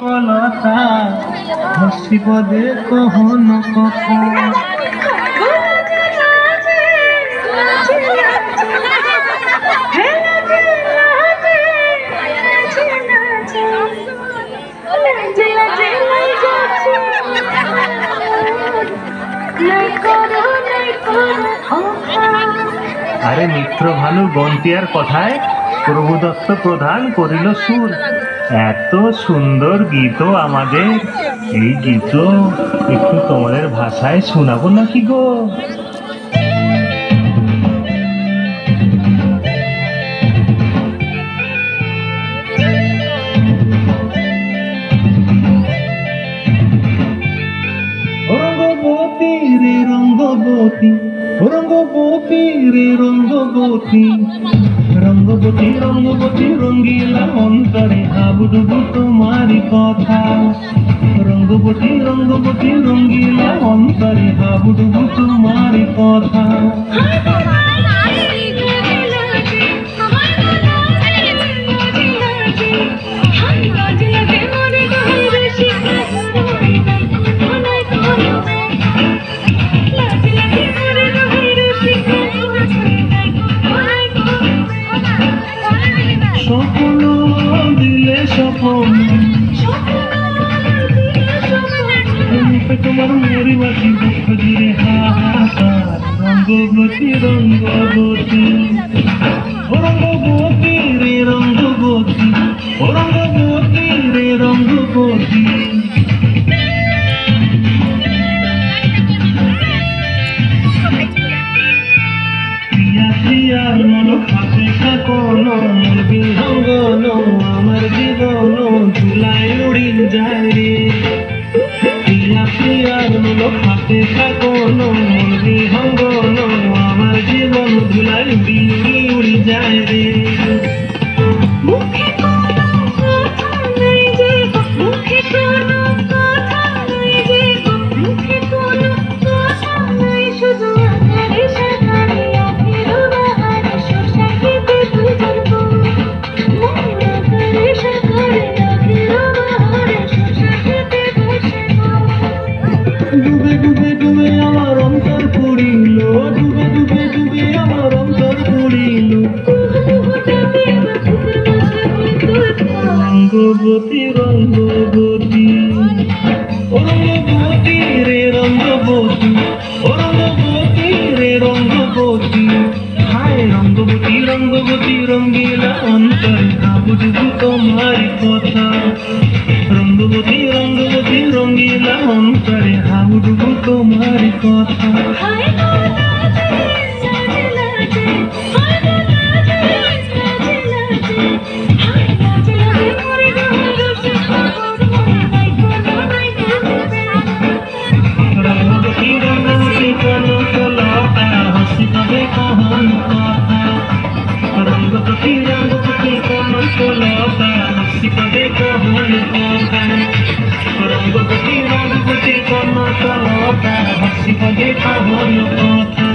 কলতা হসি পদে কহন কথা আরে মিত্র ভানু বন্তিয়ার কথায় প্রভুদত্ত প্রধান করিল সুর। এত সুন্দর গীত আমাদের, এই গীত একটু তোমাদের ভাষায় শোনাবো নাকি গো? রঙ্গবতী রে রঙ্গবতী, রঙ্গবতী রে রঙ্গবতী, রঙ্গবতী রঙ্গবতী রঙ্গিলা অন্তরে হাবুডুবু তোমারি কথা। রঙ্গবতী রঙ্গবতী রঙ্গিলা অন্তরে হাবুডুবু তোমারি কথা। স্বপ্ন দিলে স্বপন তোমার মরি বাসি দুঃখ জুড়ে হাহাকার। রঙ্গবতী রঙ্গবতী, ও রঙ্গবতী রে রঙ্গবতী, ও রঙ্গবতী রে রঙ্গবতী। মন খাতে থাকন মন বিহঙ্গন, আমার জীবন ধুলায় উড়ি যায় রে। প্রিয়া প্রিয়ার মন খাতে থাকন মন বিহঙ্গন, আমার জীবন ধুলায় উড়ি উড়ি উড়ি যায় রে। ডুবে ডুবে ডুবে আমার অন্তর পড়িল, ডুবে ডুবে ডুবে আমার অন্তর পড়িল। রঙ্গবতী রঙ্গবতী, ও রঙ্গবতী রে রঙ্গবতী, ও রঙ্গবতী রে রঙ্গবতী। হায় রঙ্গবতী রঙ্গবতী রঙ্গিলা অন্তর হাবুডুবু তোমারি কথা। রঙ্গবতী রঙ্গবতী রঙ্গিলা অন্তরে হাবুডুবু তোমারি কথা। রঙ্গবতী রঙ্গবতী কোন কলতা হসি পদে কহন কথা। রঙ্গবতী রঙ্গবতী কোন কলতা হসি পদে কহন কথা। রঙ্গবতী রঙ্গবতী কোন কলতা হসি পদে কহন কথা।